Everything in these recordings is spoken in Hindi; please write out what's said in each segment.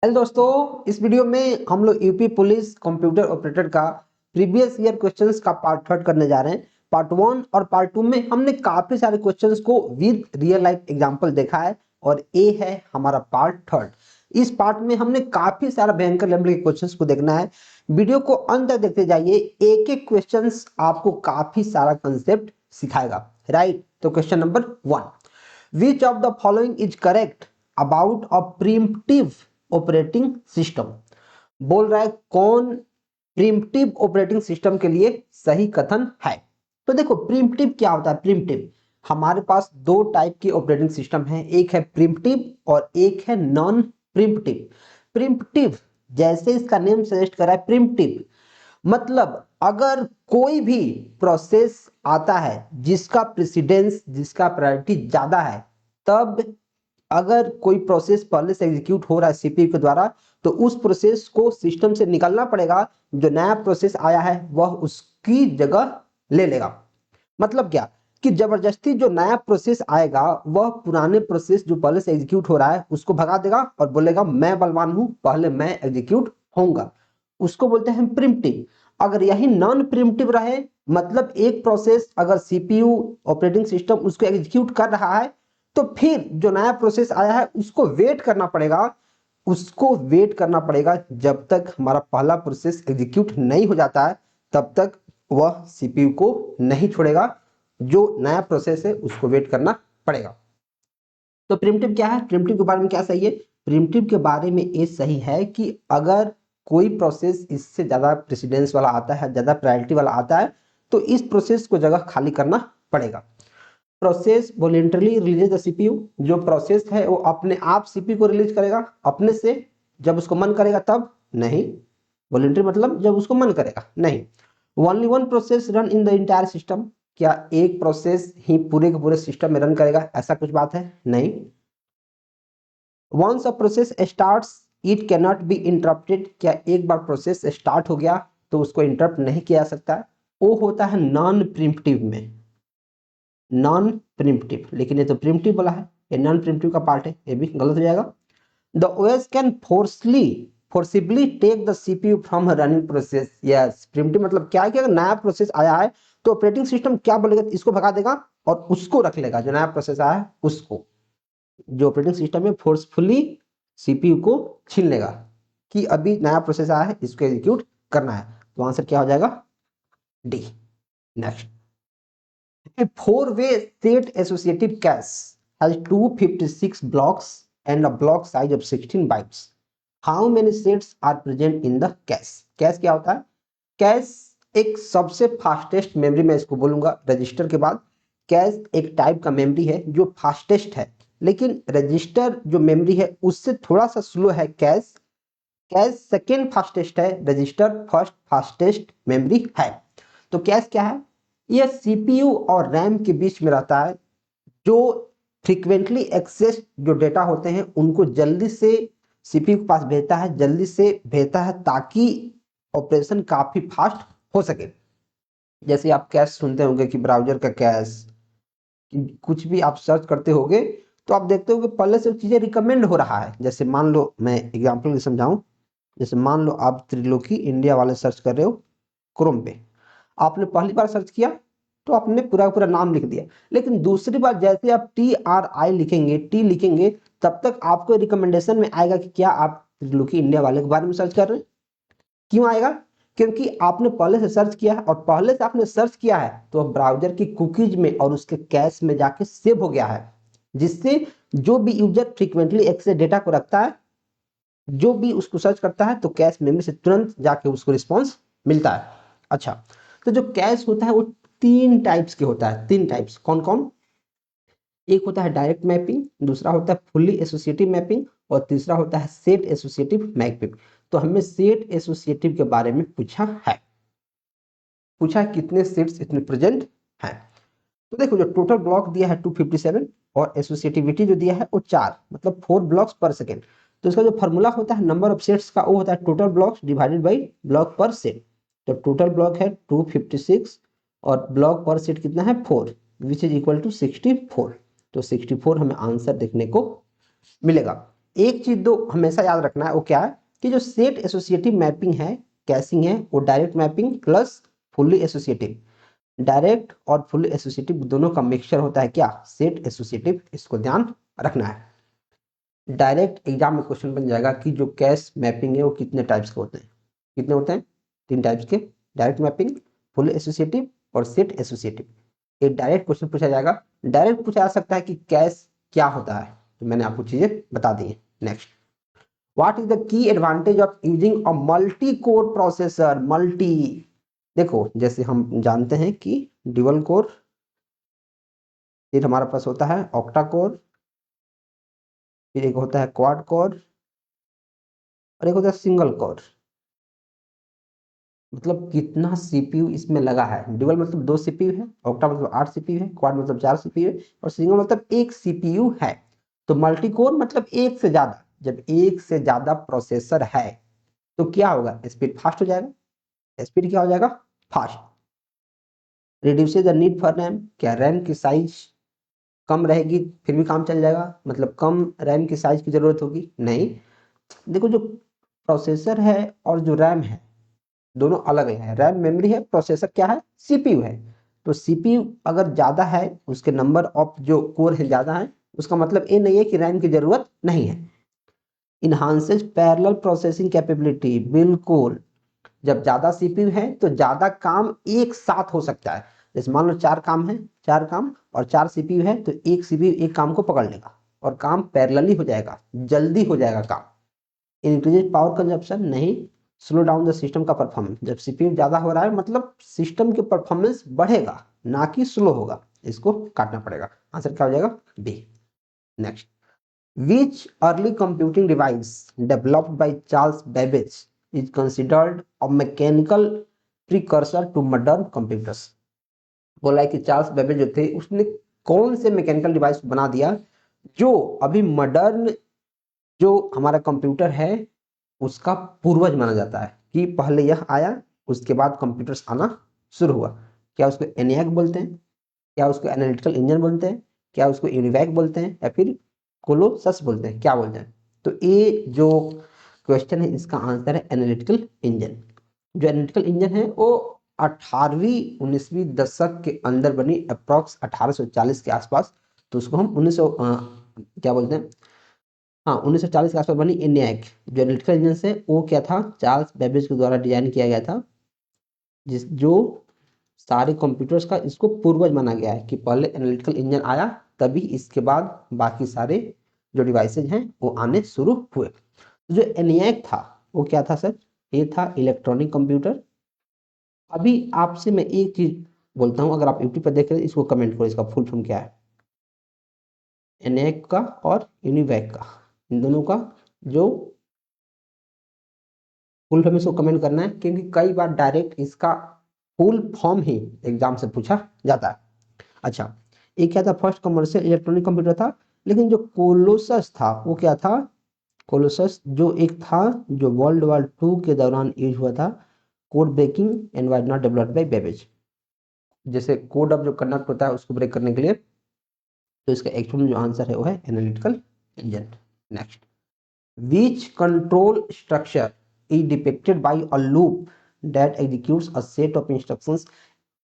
हेलो दोस्तों, इस वीडियो में हम लोग यूपी पुलिस कंप्यूटर ऑपरेटर का प्रीवियस ईयर क्वेश्चंस का पार्ट थर्ड करने जा रहे हैं। पार्ट वन और पार्ट टू में हमने काफी सारे क्वेश्चंस को विद रियल लाइफ एग्जांपल देखा है और ये है हमारा पार्ट थर्ड। इस पार्ट में हमने काफी सारा भयंकर लेवल के क्वेश्चंस को देखना है। वीडियो को अंत तक देखते जाइए, एक एक क्वेश्चंस आपको काफी सारा कंसेप्ट सिखाएगा। राइट, तो question number one, which of the following is correct about a preemptive operating system. बोल रहा है कौन प्रिमिटिव ऑपरेटिंग सिस्टम के लिए सही कथन है। तो देखो प्रिमिटिव क्या होता है। प्रिमिटिव, हमारे पास दो टाइप की ऑपरेटिंग सिस्टम है, एक है प्रिमिटिव और एक है नॉन प्रिमिटिव। प्रिमिटिव जैसे इसका नेम सजेस्ट कर रहा है, प्रिमिटिव मतलब अगर कोई भी प्रोसेस आता है जिसका प्रेसिडेंस, जिसका प्रायोरिटी ज्यादा है, तब अगर कोई प्रोसेस पहले से एग्जीक्यूट हो रहा है सीपीयू के द्वारा, तो उस प्रोसेस को सिस्टम से निकालना पड़ेगा। जो नया प्रोसेस आया है वह उसकी जगह ले लेगा। मतलब क्या कि जबरदस्ती जो नया प्रोसेस आएगा वह पुराने प्रोसेस जो पहले से एग्जीक्यूट हो रहा है उसको भगा देगा और बोलेगा मैं बलवान हूं, पहले मैं एग्जीक्यूट होऊंगा। उसको बोलते हैं प्रिमिटिव। अगर यही नॉन प्रिमिटिव रहे, मतलब एक प्रोसेस अगर सीपीयू ऑपरेटिंग सिस्टम उसको एग्जीक्यूट कर रहा है, तो फिर जो नया प्रोसेस आया है उसको वेट करना पड़ेगा। उसको वेट करना पड़ेगा जब तक हमारा पहला प्रोसेस एग्जीक्यूट नहीं हो जाता है, तब तक वह सीपीयू को नहीं छोड़ेगा। जो नया प्रोसेस है उसको वेट करना पड़ेगा। तो प्रिमिटिव क्या है, प्रिमिटिव के बारे में क्या सही है। प्रिमिटिव के बारे में ये सही है कि अगर कोई प्रोसेस इससे ज्यादा प्रेसिडेंस वाला आता है, ज्यादा प्रायोरिटी वाला आता है, तो इस प्रोसेस को जगह खाली करना पड़ेगा। Process voluntarily release the CPU, जो प्रोसेस है वो अपने आप सीपीयू को रिलीज करेगा अपने से, जब उसको मन करेगा तब नहीं। वॉलेंटरी मतलब जब उसको मन करेगा नहीं। Only one process run in the entire system, क्या एक प्रोसेस ही पूरे के पूरे सिस्टम में रन करेगा, ऐसा कुछ बात है नहीं। Once a process starts it can not be interrupted, क्या एक बार प्रोसेस स्टार्ट हो गया तो उसको इंटरप्ट नहीं किया जा सकता। वो होता है नॉन प्रिमिटिव में, नॉन प्रिमिटिव। लेकिन ये तो प्रिमिटिव वाला है, ये नॉन प्रिमिटिव का पार्ट है, ये भी गलत हो जाएगा। The OS can forcibly take the CPU from running process. Yes, preemptive मतलब क्या है कि अगर नया प्रोसेस आया है तो ऑपरेटिंग सिस्टम क्या बोलेगा, इसको भगा देगा और उसको रख लेगा। जो नया प्रोसेस आया है उसको, जो ऑपरेटिंग सिस्टम है फोर्सफुली सीपीयू को छीन लेगा कि अभी नया प्रोसेस आया है इसको एग्जीक्यूट करना है। तो आंसर क्या हो जाएगा, D. Next, a four-way state associative cache has 256 blocks and a block size of 16 bytes. How many sets are present in the cache? Cash क्या होता है, कैश एक सबसे फास्टेस्ट मेमोरी, मैं इसको बोलूंगा रजिस्टर के बाद। कैश एक टाइप का मेमोरी है जो फास्टेस्ट है, लेकिन रजिस्टर जो मेमोरी है उससे थोड़ा सा स्लो है कैश। कैश सेकेंड फास्टेस्ट है, रजिस्टर फर्स्ट फास्टेस्ट मेमोरी है। तो कैश क्या है, यह सीपीयू और रैम के बीच में रहता है। जो फ्रीक्वेंटली एक्सेस जो डेटा होते हैं उनको जल्दी से सीपीयू के पास भेजता है, जल्दी से भेजता है ताकि ऑपरेशन काफी फास्ट हो सके। जैसे आप कैश सुनते होंगे कि ब्राउजर का कैश, कुछ भी आप सर्च करते होगे तो आप देखते हो कि पहले से चीजें रिकमेंड हो रहा है। जैसे मान लो मैं एग्जांपल समझाऊं, जैसे मान लो आप त्रिलोकी इंडिया वाले सर्च कर रहे हो क्रोम पे, आपने पहली बार सर्च किया तो आपने पूरा पूरा नाम लिख दिया, लेकिन दूसरी बार जैसे आप TRI लिखेंगे, टी लिखेंगे, तब तक आपको रिकमेंडेशन में आएगा कि क्या आप त्रिलोकी इंडिया वाले के बारे में सर्च कर रहे हैं। क्यों आएगा, क्योंकि आपने पहले से सर्च किया है और पहले से आपने सर्च किया है तो ब्राउजर की कुकीज में और उसके कैश में जाके सेव हो गया है, जिससे जो भी यूजर फ्रीक्वेंटली एक्सेस डेटा को रखता है, जो भी उसको सर्च करता है, तो कैश मेमोरी से तुरंत जाके उसको रिस्पॉन्स मिलता है। अच्छा, तो जो कैश होता है वो तीन टाइप्स के होता है। तीन टाइप्स कौन कौन, एक होता है डायरेक्ट मैपिंग, दूसरा होता है फुल्ली एसोसिएटिव मैपिंग और तीसरा होता है सेट एसोसिएटिव मैपिंग। तो हमें सेट एसोसिएटिव के बारे में पूछा है, पूछा है कितने सेट्स इसमें प्रेजेंट हैं। तो देखो जो टोटल ब्लॉक दिया है 257 और एसोसिएटिविटी जो दिया है वो 4, मतलब 4 ब्लॉक्स पर सेकेंड। तो इसका जो फॉर्मूला होता है नंबर ऑफ सेट्स का, वो होता है total blocks divided by block पर सेट। तो टोटल ब्लॉक है 256 और ब्लॉक पर सेट कितना है 4, विच इज इक्वल टू 64। तो 64 हमें आंसर देखने को मिलेगा। एक चीज दो हमेशा याद रखना है, वो क्या है कि जो सेट एसोसिएटिव मैपिंग है, कैसिंग है, वो direct mapping plus fully associative, direct और फुल्ली एसोसिएटिव दोनों का मिक्सचर होता है क्या, सेट एसोसिएटिव। इसको ध्यान रखना है। डायरेक्ट एग्जाम में क्वेश्चन बन जाएगा कि जो कैश मैपिंग है वो कितने टाइप्स के होते हैं, कितने होते हैं, 3 टाइप्स के, डायरेक्ट मैपिंग, फुल एसोसिएटिव और सेट एसोसिएटिव। एक डायरेक्ट क्वेश्चन पूछा जाएगा। डायरेक्ट पूछा जा सकता है कि कैश क्या होता है, तो मैंने आपको चीजें बता दी है। Next, what is the key advantage of using a multi core processor. Multi, देखो जैसे हम जानते हैं कि ड्यूअल कोर, फिर हमारे पास होता है ऑक्टा कोर, फिर एक होता है क्वाड कोर और एक होता है सिंगल कोर। मतलब कितना सीपीयू इसमें लगा है। ड्यूअल मतलब 2 सीपीयू है, ऑक्टा मतलब 8 सीपीयू है, क्वाड मतलब 4 सीपीयू है और सिंगल मतलब 1 सीपीयू है। तो मल्टी कोर मतलब एक से ज्यादा। जब एक से ज्यादा प्रोसेसर है तो क्या होगा, स्पीड फास्ट हो जाएगा। स्पीड क्या हो जाएगा, fast. Reduces the need for RAM, क्या रैम की साइज कम रहेगी फिर भी काम चल जाएगा, मतलब कम रैम की साइज की जरूरत होगी, नहीं। देखो जो प्रोसेसर है और जो रैम है दोनों अलग है। रैम मेमोरी है, प्रोसेसर क्या है, सीपीयू है। तो सीपीयू अगर ज्यादा है, उसके नंबर ऑफ जो कोर है ज्यादा है, उसका मतलब ये नहीं है कि रैम की जरूरत नहीं है। इनहांसेस पैरेलल प्रोसेसिंग कैपेबिलिटी, बिल्कुल। जब ज्यादा सीपीयू है तो ज्यादा काम एक साथ हो सकता है। जैसे मान लो 4 काम है, 4 काम और 4 सीपीयू है, तो एक सीपीयू एक काम को पकड़ लेगा और काम पैरेलली हो जाएगा, जल्दी हो जाएगा काम। इंक्रीज पावर कंजप्शन, नहीं। स्लो डाउन द सिस्टम का परफॉर्मेंस, जब सीपीयू ज्यादा हो रहा है मतलब सिस्टम के परफॉर्मेंस बढ़ेगा, ना कि स्लो होगा। इसको काटना पड़ेगा, आंसर क्या हो जाएगा, B. Next, which early computing device developed by Charles Babbage is considered a mechanical precursor to modern computers. बोला है कि चार्ल्स बेबेज जो थे उसने कौन से मैकेनिकल डिवाइस बना दिया जो अभी मॉडर्न जो हमारा कंप्यूटर है उसका पूर्वज माना जाता है, कि पहले यह आया उसके बाद कंप्यूटर्स आना शुरू हुआ। क्या उसको एनियाक बोलते हैं, क्या उसको एनालिटिकल इंजन बोलते हैं, क्या उसको यूनिवैक बोलते हैं, या फिर कोलोसस बोलते हैं, क्या बोलते हैं। तो ये जो क्वेश्चन है इसका आंसर है एनालिटिकल इंजन। जो एनालिटिकल इंजन है वो 18वीं 19वीं दशक के अंदर बनी, अप्रॉक्स 1840 के आसपास। तो उसको हम 1900 क्या बोलते हैं, हाँ 1940 के आसपास बनी ENIAC। जो एनालिटिकल इंजन है वो क्या था, चार्ल्स बेबेज के द्वारा डिजाइन किया गया था, जिस जो सारे कंप्यूटर्स का इसको पूर्वज माना गया है, कि पहले एनालिटिकल इंजन आया तभी इसके बाद बाकी सारे जो डिवाइसेज हैं वो आने शुरू हुए। तो जो ENIAC था वो क्या था सर, ये था इलेक्ट्रॉनिक कंप्यूटर। अभी आपसे मैं एक चीज बोलता हूँ, अगर आप यूट्यूब पर देख रहे हैं इसको कमेंट करो, इसका फुल फॉर्म क्या है। ENIAC का और यूनिवैक का, इन दोनों का जो फुल फॉर्म इसको कमेंट करना है, क्योंकि कई बार डायरेक्ट इसका फुल फॉर्म ही एग्जाम से पूछा जाता है। अच्छा, एक क्या था, फर्स्ट कमर्शियल इलेक्ट्रॉनिक कंप्यूटर था। लेकिन जो कोलोसस था वो क्या था, कोलोसस जो एक था जो वर्ल्ड वॉर 2 के दौरान यूज हुआ था, code breaking and was not developed by Babbage. जैसे कोड अब जो कनेक्ट होता है उसको ब्रेक करने के लिए, तो इसका एक्चुअल जो आंसर है वो है analytical engine. Next, which control structure is depicted by a loop that executes a set of instructions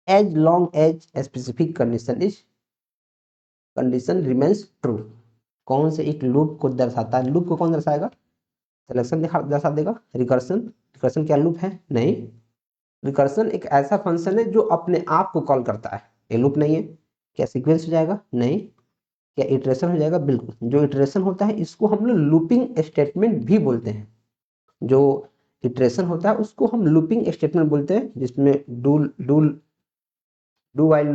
as long as a specific condition remains true। कौन से एक लूप को दर्शाता है, लूप को कौन दर्शाएगा, सिलेक्शन दर्शा देगा। रिकर्सन, रिकर्सन क्या लूप है, नहीं। रिकर्सन एक ऐसा फंक्शन है जो अपने आप को कॉल करता है, ये लूप नहीं है। क्या सीक्वेंस हो जाएगा, नहीं। क्या इटरेशन हो जाएगा, बिल्कुल। जो इटरेशन होता है इसको हम लोग लूपिंग स्टेटमेंट भी बोलते हैं। जो इटरेशन होता है उसको हम लूपिंग स्टेटमेंट बोलते हैं, जिसमें do do do while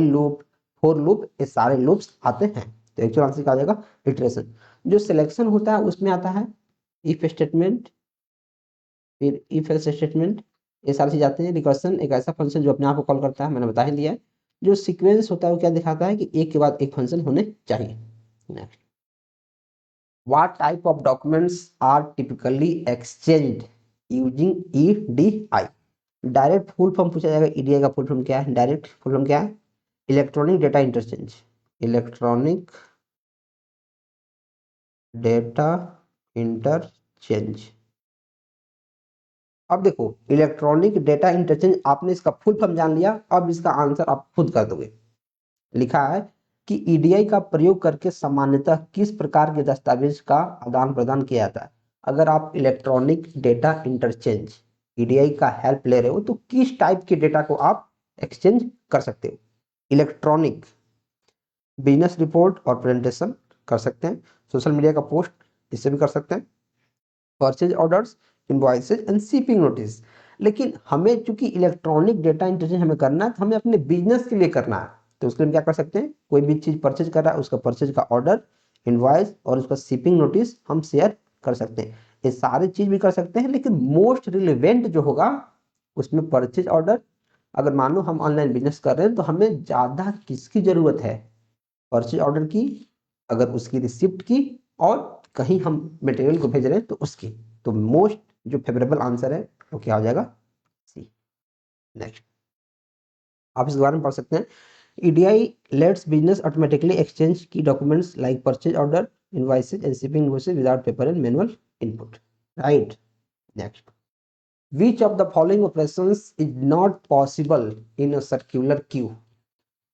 loop, for loop, ये सारे लूप्स आते हैं। तो एक्चुअल आंसर क्या आ जाएगा, इटरेशन। जो सिलेक्शन होता है उसमें आता है इफ स्टेटमेंट, फिर इफ एल्स स्टेटमेंट, ये सारी चीज आते हैं। रिकर्सन एक ऐसा फंक्शन जो अपने आप को कॉल करता है, मैंने बता ही दिया है। जो सीक्वेंस होता है वो क्या दिखाता है कि एक के बाद एक फंक्शन होने चाहिए। Next, what type of documents are typically exchanged using EDI। Direct full form पूछा जाएगा, EDI का फुल फॉर्म क्या है, डायरेक्ट फुल फॉर्म क्या है, electronic data interchange. Electronic data interchange. अब देखो, इलेक्ट्रॉनिक डेटा इंटरचेंज, आपने इसका फुल फॉर्म जान लिया, अब इसका आंसर आप खुद कर दोगे। लिखा है कि ईडीआई का प्रयोग करके सामान्यतः किस प्रकार के दस्तावेज का आदान प्रदान किया जाता है। अगर आप इलेक्ट्रॉनिक डेटा इंटरचेंज ईडीआई का हेल्प ले रहे हो तो किस टाइप के डेटा को आप एक्सचेंज कर सकते हो। इलेक्ट्रॉनिक बिजनेस रिपोर्ट और प्रेजेंटेशन कर सकते हैं, सोशल मीडिया का पोस्ट इससे भी कर सकते हैं, purchase orders, invoices and shipping notice. लेकिन हमें चूंकि इलेक्ट्रॉनिक डेटा इंटरचेंज हमें करना है तो हमें अपने बिजनेस के लिए करना है, तो उसके लिए हम क्या कर सकते हैं, कोई भी चीज परचेज कर रहा है उसका परचेज का ऑर्डर, इनवॉइस और उसका शिपिंग नोटिस हम शेयर कर सकते हैं। ये सारी चीज भी कर सकते हैं, लेकिन मोस्ट रिलेवेंट जो होगा उसमें परचेज ऑर्डर। अगर मान लो हम ऑनलाइन बिजनेस कर रहे हैं तो हमें ज्यादा किसकी जरूरत है, परचेज ऑर्डर की, अगर उसकी रिसिप्ट की, और कहीं हम मटेरियल को भेज रहे हैं तो उसकी। तो मोस्ट जो फेवरेबल आंसर है वो क्या हो जाएगा, सी। नेक्स्ट, आप इस बारे में पढ़ सकते हैं। EDI lets business automatically exchange की documents like purchase order, invoices and shipping invoices without paper and manual input. Right. Next, which of the following operations is not possible in a circular queue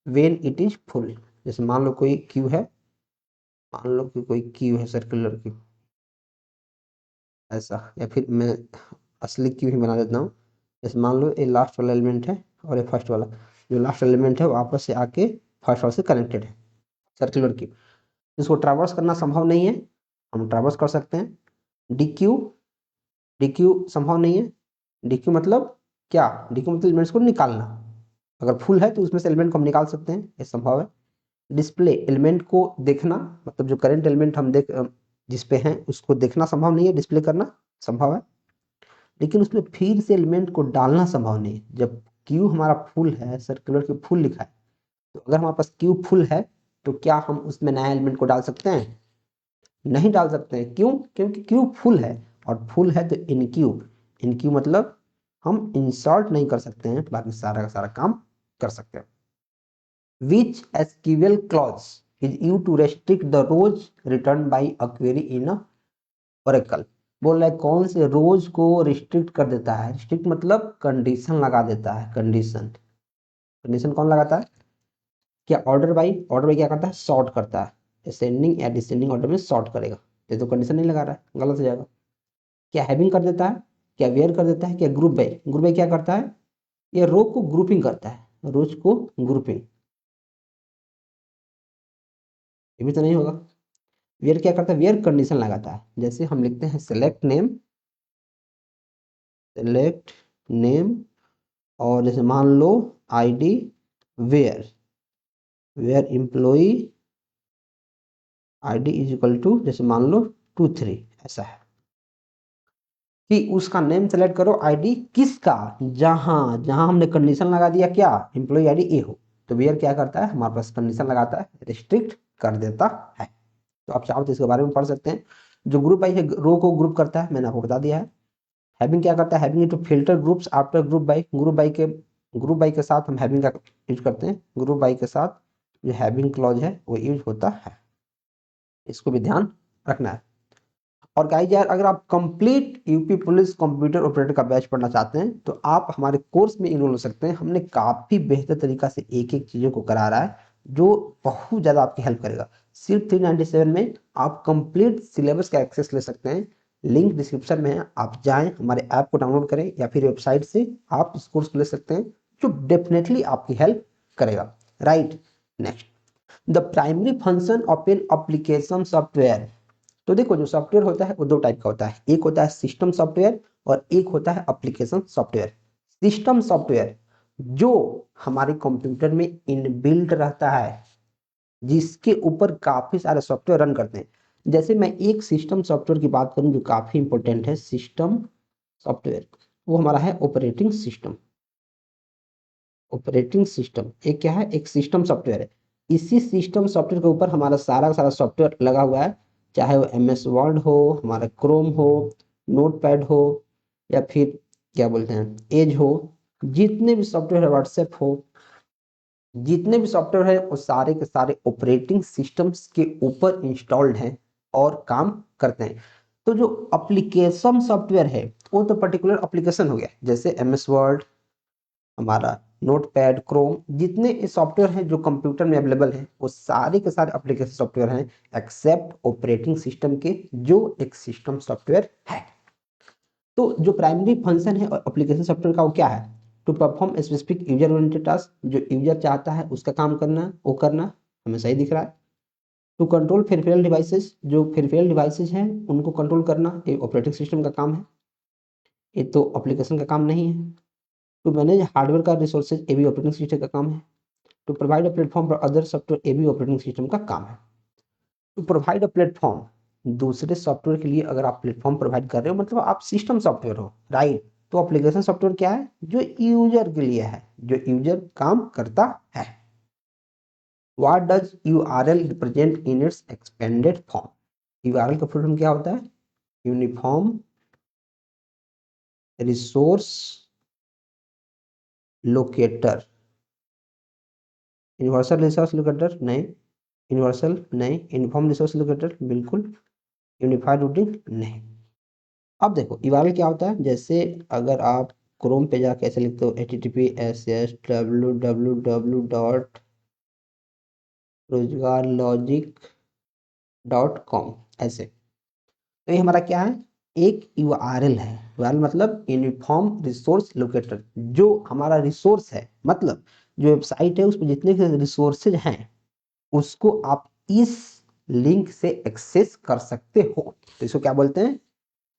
when it is full। जैसे मान लो कोई क्यू है, मान लो कि कोई क्यू है सर्कुलर क्यू ऐसा, या फिर मैं असली क्यू ही बना देता हूँ। जैसे मान लो ये लास्ट वाला एलिमेंट है और ये फर्स्ट वाला, जो लास्ट एलिमेंट है वो आपस से आके फर्स्ट वाले से कनेक्टेड है, सर्कुलर क्यू। इसको ट्रैवर्स करना संभव नहीं है, हम ट्रैवर्स कर सकते हैं। डी क्यू, डी क्यू संभव नहीं है। डी क्यू मतलब क्या, डी क्यू मतलब एलिमेंट्स को निकालना, अगर फुल है तो उसमें से एलिमेंट को हम निकाल सकते हैं, ये संभव है। डिस्प्ले, एलिमेंट को देखना, मतलब जो करंट एलिमेंट हम देख जिस पे हैं उसको देखना संभव नहीं है, डिस्प्ले करना संभव है। लेकिन उसमें फिर से एलिमेंट को डालना संभव नहीं है। जब क्यू हमारा फुल है, सर्कुलर क्यू फुल लिखा है, तो अगर हमारे पास क्यू फुल है तो क्या हम उसमें नया एलिमेंट को डाल सकते हैं, नहीं डाल सकते हैं। क्यों, क्योंकि क्यू फुल है, और फुल है तो इन क्यू, इन क्यू मतलब हम इंसर्ट नहीं कर सकते हैं, बाकी सारा का सारा काम कर सकते हैं। Which SQL clause is used to restrict the rows returned by a query in a Oracle। बोल रहा है कौन से रोज को रिस्ट्रिक्ट कर देता है, रिस्ट्रिक्ट मतलब कंडीशन लगा देता है, कंडीशन, कंडीशन कौन लगाता है, क्या ऑर्डर बाई, ऑर्डर बाई क्या करता है, सॉर्ट करता है, असेंडिंग या डिसेंडिंग ऑर्डर में सॉर्ट करेगा। ये तो कंडीशन नहीं लगा रहा है, गलत हो जाएगा। क्या हैविंग कर देता है, क्या वेयर कर देता है, क्या ग्रुप बाई, ग्रुप बाई क्या करता है, ये रो को ग्रुपिंग करता है, रोज को ग्रुपिंग, ये भी तो नहीं होगा। वेयर क्या करता है, वेयर कंडीशन लगाता है। जैसे हम लिखते हैं सेलेक्ट नेम, सेलेक्ट नेम, और जैसे मान लो ID where, where employ ID is equal to जैसे मान लो 23, ऐसा है कि उसका नेम सेलेक्ट करो, आईडी किसका, जहां जहां हमने कंडीशन लगा दिया क्या, एम्प्लॉय आईडी ए हो, तो वेयर क्या करता है, हमारे पास कंडीशन लगाता है, रिस्ट्रिक्ट कर देता है। तो आप चाहो तो इसके बारे में पढ़ सकते हैं। जो ग्रुप बाई है, रो को ग्रुप करता है, मैंने आपको बता दिया है। हैविंग क्या करता है, having to filter groups after group by, group by के साथ हम हैविंग का यूज करते हैं, ग्रुप बाई के साथ जो हैविंग क्लॉज है वो यूज होता है, इसको भी ध्यान रखना है। और गाइस यार, अगर आप complete UP police computer operator का बैच पढ़ना चाहते हैं तो आप हमारे कोर्स में इनरोल हो सकते हैं। हमने काफी बेहतर तरीका से एक एक चीजों को करा रहा है जो बहुत ज्यादा आपकी हेल्प करेगा। सिर्फ 397 में आप कंप्लीट सिलेबस का एक्सेस ले सकते हैं। लिंक डिस्क्रिप्शन में है, आप जाएं हमारे ऐप को डाउनलोड करें या फिर वेबसाइट से आप इस कोर्स को ले सकते हैं, जो डेफिनेटली आपकी हेल्प करेगा। Right. Next, the primary function of an application software. तो देखो, जो सॉफ्टवेयर होता है वो दो टाइप का होता है, एक होता है सिस्टम सॉफ्टवेयर और एक होता है एप्लीकेशन सॉफ्टवेयर। सिस्टम सॉफ्टवेयर जो हमारे कंप्यूटर में इनबिल्ट रहता है, जिसके ऊपर काफी सारे सॉफ्टवेयर रन करते हैं। जैसे मैं एक सिस्टम सॉफ्टवेयर की बात करूं जो काफी इंपॉर्टेंट है, सिस्टम सॉफ्टवेयर, वो हमारा है ऑपरेटिंग सिस्टम। ऑपरेटिंग सिस्टम एक क्या है, एक सिस्टम सॉफ्टवेयर है। इसी सिस्टम सॉफ्टवेयर के ऊपर हमारा सारा का सारा सॉफ्टवेयर लगा हुआ है, चाहे वो MS वर्ड हो, हमारा क्रोम हो, नोटपैड हो, या फिर क्या बोलते हैं एज हो, जितने भी सॉफ्टवेयर है, व्हाट्सएप हो, जितने भी सॉफ्टवेयर है वो सारे के सारे ऑपरेटिंग सिस्टम्स के ऊपर इंस्टॉल्ड हैं और काम करते हैं। तो जो एप्लीकेशन सॉफ्टवेयर है वो तो पर्टिकुलर एप्लीकेशन हो गया, जैसे एमएस वर्ड, हमारा नोटपैड, क्रोम, जितने सॉफ्टवेयर हैं जो कंप्यूटर में अवेलेबल हैं वो सारे के सारे एप्लीकेशन सॉफ्टवेयर हैं एक्सेप्ट ऑपरेटिंग सिस्टम के, जो एक सिस्टम सॉफ्टवेयर है। तो जो प्राइमरी फंक्शन है एप्लीकेशन सॉफ्टवेयर का वो क्या है? To perform specific user oriented task, जो यूजर चाहता है उसका काम करना, वो करना। हमें सही दिख रहा है। टू कंट्रोल पेरिफेरल डिवाइसेस, जो पेरिफेरल डिवाइसेस हैं उनको कंट्रोल करना, ये ऑपरेटिंग सिस्टम का काम है, ये तो एप्लीकेशन का काम नहीं है। टू मैनेज हार्डवेयर का रिसोर्सेज, ये भी ऑपरेटिंग सिस्टम का काम है। To provide a platform for other software, ये भी ऑपरेटिंग सिस्टम का काम है। टू प्रोवाइड अ प्लेटफॉर्म, दूसरे सॉफ्टवेयर के लिए अगर आप प्लेटफॉर्म प्रोवाइड कर रहे हो मतलब आप सिस्टम सॉफ्टवेयर हो, राइट। तो एप्लीकेशन सॉफ्टवेयर क्या है? जो यूजर के लिए है, जो यूजर काम करता है। What does URL represent in its expanded form? URL का फुल फॉर्म क्या होता है? Uniform resource locator. Universal resource locator नहीं, यूनिवर्सल नहीं, यूनिफॉर्म रिसोर्स लोकेटर बिल्कुल, यूनिफाइड रूटिंग नहीं। अब देखो यूआरएल क्या होता है, जैसे अगर आप क्रोम पे जाके ऐसे लिखते हो https://www.rozgarlogic.com ऐसे, तो ये हमारा क्या है? एक यूआरएल है। यूआरएल मतलब यूनिफॉर्म रिसोर्स लोकेटर, जो हमारा रिसोर्स है, मतलब जो वेबसाइट है उस पर जितने रिसोर्सेज हैं उसको आप इस लिंक से एक्सेस कर सकते हो। तो इसको क्या बोलते हैं?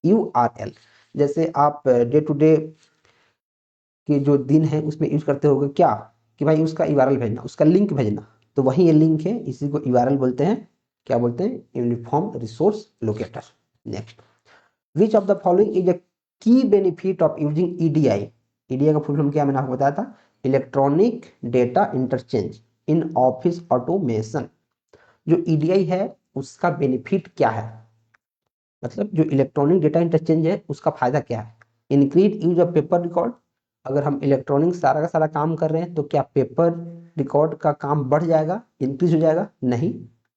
यूआरएल। जैसे आप डे टू डे के जो दिन है उसमें यूज करते होगे क्या, कि भाई उसका यूआरएल भेजना, उसका लिंक भेजना, तो वही ये लिंक है, इसी को यूआरएल बोलते हैं। क्या बोलते हैं? Uniform resource locator. Next, which of the following is a key benefit of using EDI? EDI का फुल फॉर्म क्या मैंने आपको बताया था? Electronic data interchange in office automation. जो ईडीआई है उसका बेनिफिट क्या है, मतलब जो इलेक्ट्रॉनिक डेटा इंटरचेंज है उसका फायदा क्या है? Increase use of paper record, अगर हम इलेक्ट्रॉनिक सारा का सारा काम कर रहे हैं तो क्या पेपर रिकॉर्ड का काम बढ़ जाएगा, इंक्रीज हो जाएगा? नहीं।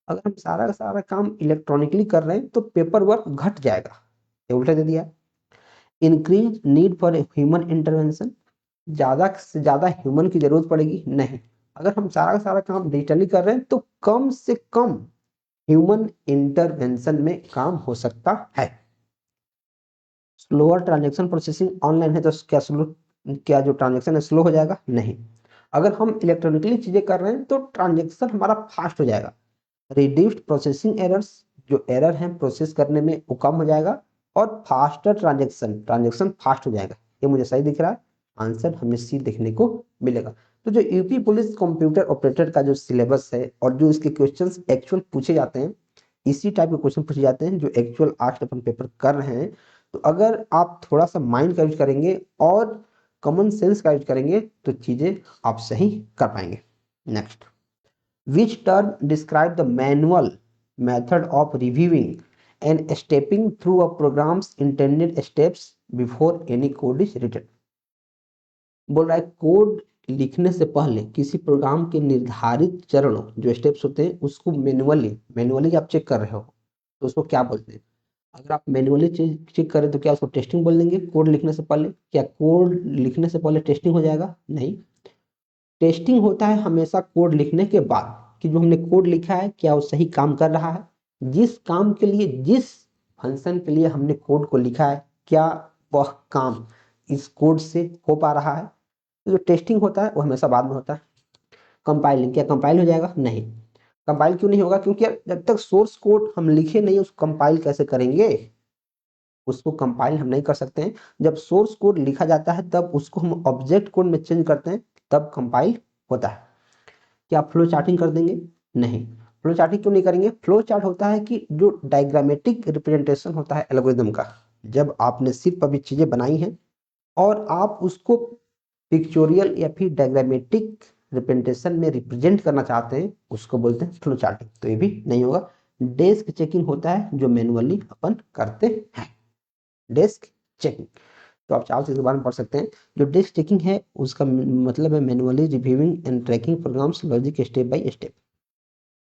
अगर हम सारा का सारा काम इलेक्ट्रॉनिकली कर रहे हैं तो पेपर वर्क घट जाएगा, ये उल्टा दे दिया। Increase need for human intervention, ज्यादा से ज्यादा ह्यूमन की जरूरत पड़ेगी? नहीं। अगर हम सारा का सारा काम डिजिटली कर रहे हैं तो कम से कम ह्यूमन इंटरवेंशन में काम हो सकता है। स्लोअर ट्रांजेक्शन प्रोसेसिंग, ऑनलाइन है तो क्या स्लो, क्या जो ट्रांजेक्शन है स्लो हो जाएगा? नहीं। अगर हम इलेक्ट्रॉनिकली चीजें कर रहे हैं तो ट्रांजेक्शन हमारा फास्ट हो जाएगा। रिड्यूस्ड प्रोसेसिंग एरर्स, जो एरर है प्रोसेस करने में वो कम हो जाएगा। और फास्टर ट्रांजेक्शन, ट्रांजेक्शन फास्ट हो जाएगा। ये मुझे सही दिख रहा है, आंसर हमें सी देखने को मिलेगा। तो जो यूपी पुलिस कंप्यूटर ऑपरेटर का जो सिलेबस है और जो इसके क्वेश्चंस एक्चुअल पूछे जाते हैं, इसी टाइप के क्वेश्चन पूछे जाते हैं जो एक्चुअल आज अपन पेपर कर रहे हैं। तो अगर आप थोड़ा सा माइंड का यूज करेंगे और कॉमन सेंस का यूज करेंगे तो चीजें आप सही कर पाएंगे। Next, which term describe the manual method of reviewing and stepping through a program's intended steps before any code is written? बोल रहा है कोड लिखने से पहले किसी प्रोग्राम के निर्धारित चरणों, जो स्टेप्स होते हैं उसको मैन्युअली मैन्युअली आप चेक कर रहे हो तो उसको क्या बोलते हैं? अगर आप मैन्युअली चेक करें तो क्या उसको टेस्टिंग बोल देंगे? कोड लिखने से पहले क्या कोड लिखने से पहले टेस्टिंग हो जाएगा? नहीं। टेस्टिंग होता है हमेशा कोड लिखने के बाद, कि जो हमने कोड लिखा है क्या वो सही काम कर रहा है, जिस काम के लिए, जिस फंक्शन के लिए हमने कोड को लिखा है क्या वह काम इस कोड से हो पा रहा है। तो जो टेस्टिंग होता है वो हमेशा बाद में होता है। कंपाइलिंग, क्या कंपाइल हो जाएगा? नहीं। कंपाइल क्यों नहीं होगा? क्योंकि जब तक सोर्स कोड हम लिखे नहीं उसको कंपाइल कैसे करेंगे? उसको कंपाइल हम नहीं कर सकते हैं। जब सोर्स कोड लिखा जाता है तब उसको हम ऑब्जेक्ट कोड में चेंज करते हैं, तब कंपाइल होता है। क्या फ्लो चार्टिंग कर देंगे? नहीं। फ्लो चार्टिंग क्यों नहीं करेंगे? फ्लो चार्ट होता है कि जो डायग्रामेटिक रिप्रेजेंटेशन होता है एल्गोरिदम का, जब आपने सिर्फ अभी चीजें बनाई हैं और आप उसको पिक्चोरियल या फिर डायग्रामेटिक रिप्रेजेंटेशन में रिप्रेजेंट करना चाहते हैं, उसको बोलते हैं फ्लो चार्टिंग। तो ये भी नहीं होगा। डेस्क चेकिंग होता है जो मैनुअली अपन करते हैं, डेस्क चेकिंग। तो आप चाहो तो इसके बारे में पढ़ सकते हैं। जो डेस्क चेकिंग है उसका मतलब है manually reviewing and tracking programs logic step by step,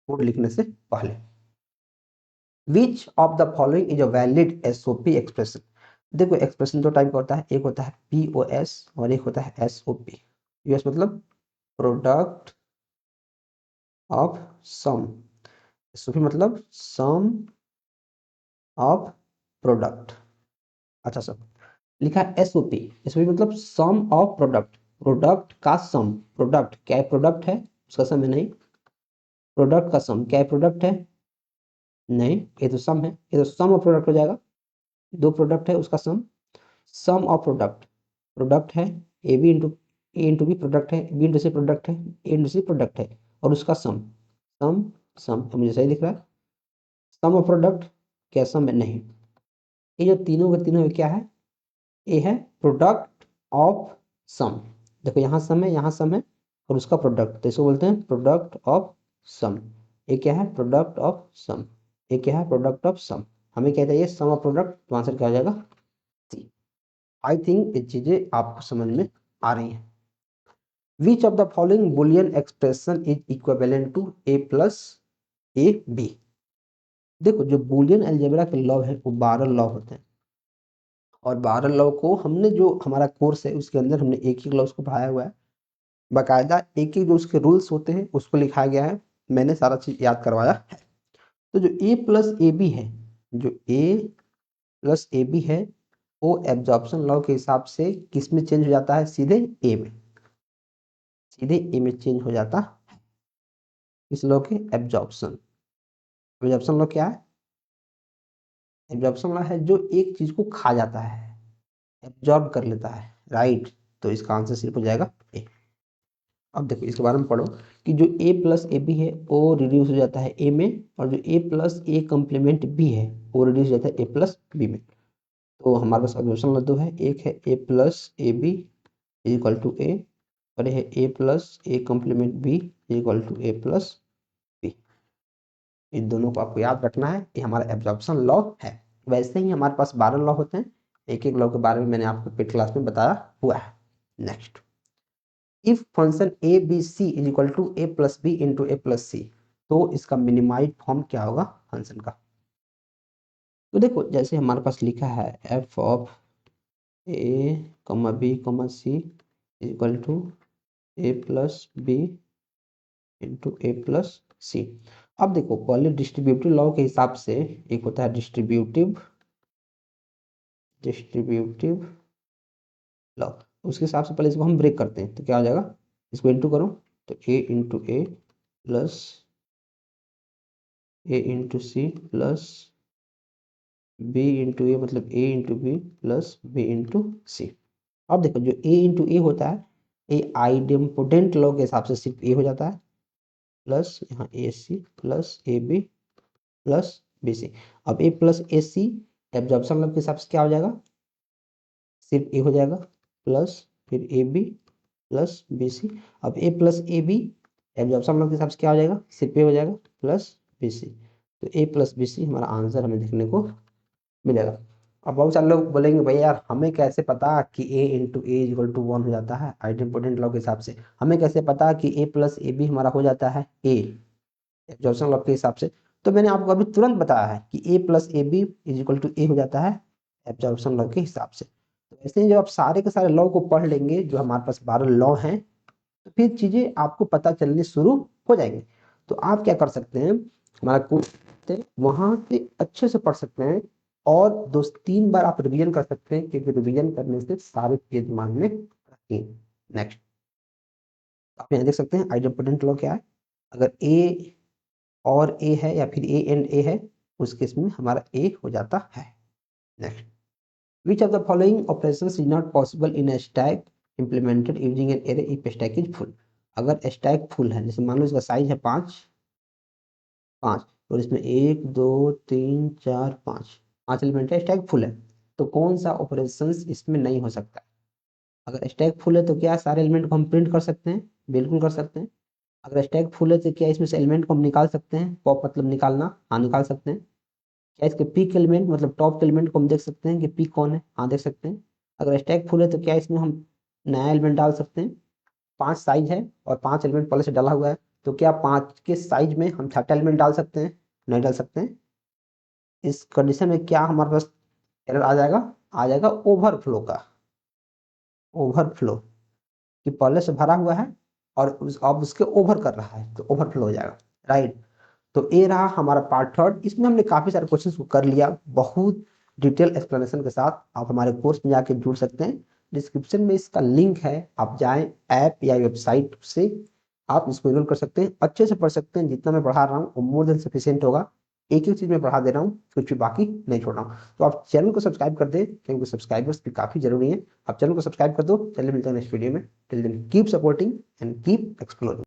code लिखने से पहले। Which of the following is a valid SOP expression. देखो एक्सप्रेशन दो टाइप का होता है, एक होता है पीओएस और एक होता है एसओपी। पीओएस मतलब प्रोडक्ट ऑफ सम, एसओपी मतलब सम ऑफ प्रोडक्ट। अच्छा सर, लिखा है एसओपी, एसओपी मतलब सम ऑफ प्रोडक्ट, प्रोडक्ट का सम, प्रोडक्ट क्या है, प्रोडक्ट है उसका सम है नहीं, प्रोडक्ट का सम क्या है, प्रोडक्ट है नहीं, ये तो सम है, ये तो सम ऑफ प्रोडक्ट हो जाएगा, दो प्रोडक्ट है उसका sum, sum of product, product है A B into A into B, product है बी इंटू सी, प्रोडक्ट है ए इंटू सी, प्रोडक्ट है और उसका सम, सम सम, मुझे सही दिख रहा है, सम ऑफ प्रोडक्ट क्या सम है नहीं, ये जो तीनों के तीनों क्या है, ये है प्रोडक्ट ऑफ सम। देखो यहाँ सम है यहाँ सम है और उसका प्रोडक्ट, तो इसको बोलते हैं प्रोडक्ट ऑफ सम। ये क्या है, प्रोडक्ट ऑफ सम, ये क्या है, प्रोडक्ट ऑफ सम। हमें क्या चाहिए, सम ऑफ प्रोडक्ट, तो आंसर क्या हो जाएगा सी। आई थिंक ये चीजें आपको समझ में आ रही हैं। Which of the following boolean expression is equivalent to A plus A B. देखो जो बुलियन अलजेब्रा के लॉ है वो 12 लॉ होते हैं और 12 लॉ को हमने, जो हमारा कोर्स है उसके अंदर हमने एक ही लॉ उसको पढ़ाया हुआ है, बाकायदा एक एक जो उसके रूल्स होते हैं उसको लिखाया गया है, मैंने सारा चीज याद करवाया है। तो जो ए प्लस ए बी है, जो ए प्लस ए बी है वो एब्जॉर्प्शन लॉ के हिसाब से किस में चेंज हो जाता है, सीधे ए में, सीधे ए में चेंज हो जाता है। इस लॉ के एब्जॉर्प्शन, एब्जॉर्प्शन लॉ क्या है, एब्जॉर्प्शन लॉ है जो एक चीज को खा जाता है, एब्जॉर्ब कर लेता है, राइट। तो इसका आंसर सिर्फ हो जाएगा ए। अब देखो इसके बारे में पढ़ो कि जो a प्लस ए बी है वो रिड्यूस हो जाता है a में, और जो a plus A complement b है वो रिड्यूस हो जाता है a प्लस बी में। तो हमारे पास ऑब्जर्वेशन दो है, एक है a plus A B equal to A, और है a plus A complement b equal to A plus B. इन दोनों को आपको याद रखना है, ये हमारा एब्जॉर्प्शन लॉ है। वैसे ही हमारे पास 12 लॉ होते हैं, एक एक लॉ के बारे में मैंने आपको पिछले क्लास में बताया हुआ है। Next, if function A B C is equal to A plus B into A plus C, तो इसका मिनिमाइज फॉर्म क्या होगा फंक्शन का। तो देखो जैसे हमारे पास लिखा है F of A comma B comma C is equal to A plus B into A plus C. अब देखो पहले डिस्ट्रीब्यूटिव लॉ के हिसाब से एक होता है डिस्ट्रीब्यूटिव, डिस्ट्रीब्यूटिव लॉ, उसके हिसाब से पहले इसको हम ब्रेक करते हैं, तो क्या हो जाएगा, इसको इंटू करो तो A into A plus A into C plus B into A मतलब A into B plus B into C. अब देखो जो ए इंटू ए होता है ये आइडेम्पोटेंट लॉ के हिसाब से सिर्फ ए हो जाता है, प्लस यहाँ A C plus A B plus B C. अब A plus A C absorption law के हिसाब से क्या हो जाएगा, सिर्फ ए हो जाएगा, प्लस फिर A B plus B C. अब A plus A B absorption law के हिसाब से क्या हो जाएगा, सिर्फ ए हो जाएगा प्लस बी सी। तो ए प्लस बी सी हमारा आंसर हमें देखने को मिलेगा। अब बहुत सारे लोग बोलेंगे भैया यार हमें कैसे पता कि a into A equal to 1 हो जाता है, आइडेम्पोटेंट लॉ के हिसाब से हमें कैसे पता कि a प्लस ए बी हमारा हो जाता है a, एब्जॉर्प्शन लॉ के हिसाब से। तो मैंने आपको अभी तुरंत बताया है कि a plus A B is equal to A हो जाता है एब्जॉर्प्शन लॉ के हिसाब से। तो ऐसे ही जब आप सारे के सारे लॉ को पढ़ लेंगे, जो हमारे पास 12 लॉ हैं, तो फिर चीजें आपको पता चलनी शुरू हो जाएंगी। तो आप क्या कर सकते हैं, हमारा कोर्स वहां से अच्छे से पढ़ सकते हैं और दो तीन बार आप रिवीजन कर सकते हैं, क्योंकि रिवीजन करने से सारे चीज दिमाग में रहती हैं। नेक्स्ट, आप यहाँ देख सकते हैं आइडेम्पोटेंट लॉ क्या है, अगर ए और ए है या फिर ए एंड ए है उस केस में हमारा ए हो जाता है। Next, which of the following operations is not possible in a stack implemented using an array if stack is full। अगर स्टैक फुल है, जैसे मान लो इसका साइज है 5 5 और इसमें 1 2 3 4 5 एलिमेंट है, स्टैक फुल है, तो कौन सा ऑपरेशंस इसमें नहीं हो सकता। अगर स्टैक फुल है तो क्या सारे एलिमेंट को हम प्रिंट कर सकते हैं, बिल्कुल कर सकते हैं। अगर स्टैक फुल है तो क्या इसमें से एलिमेंट को हम निकाल सकते हैं, पॉप मतलब निकालना, हाँ निकाल सकते हैं। क्या इसके पीक एलिमेंट मतलब टॉप एलिमेंट को हम देख सकते हैं कि पीक कौन है, हाँ देख सकते हैं। अगर स्टैक फुल है तो क्या इसमें हम नया एलिमेंट डाल सकते हैं, 5 साइज है और 5 एलिमेंट पहले से डाला हुआ है, तो क्या 5 के साइज में हम छठा एलिमेंट डाल सकते हैं, नहीं डाल सकते हैं। इस कंडीशन में क्या हमारे पास एरर आ जाएगा ओवरफ्लो का, ओवरफ्लो कि पहले से भरा हुआ है और अब उसके ओवर कर रहा है तो ओवरफ्लो हो जाएगा, राइट। तो ये रहा हमारा पार्ट थर्ड। इसमें हमने काफी सारे क्वेश्चंस को कर लिया बहुत डिटेल एक्सप्लेनेशन के साथ। आप हमारे कोर्स में जाके जुड़ सकते हैं, डिस्क्रिप्शन में इसका लिंक है, आप जाएं ऐप या वेबसाइट से आप इसको इनरोल कर सकते हैं, अच्छे से पढ़ सकते हैं। जितना मैं पढ़ा रहा हूँ वो मोर देन सफिशियंट होगा, एक एक चीज में पढ़ा दे रहा हूँ, कुछ भी बाकी नहीं छोड़ रहा हूँ। तो आप चैनल को सब्सक्राइब कर दें क्योंकि सब्सक्राइबर्स भी काफी जरूरी है। आप चैनल को सब्सक्राइब कर दो। चलिए मिलते हैं नेक्स्ट वीडियो में। Till then keep supporting and keep exploring.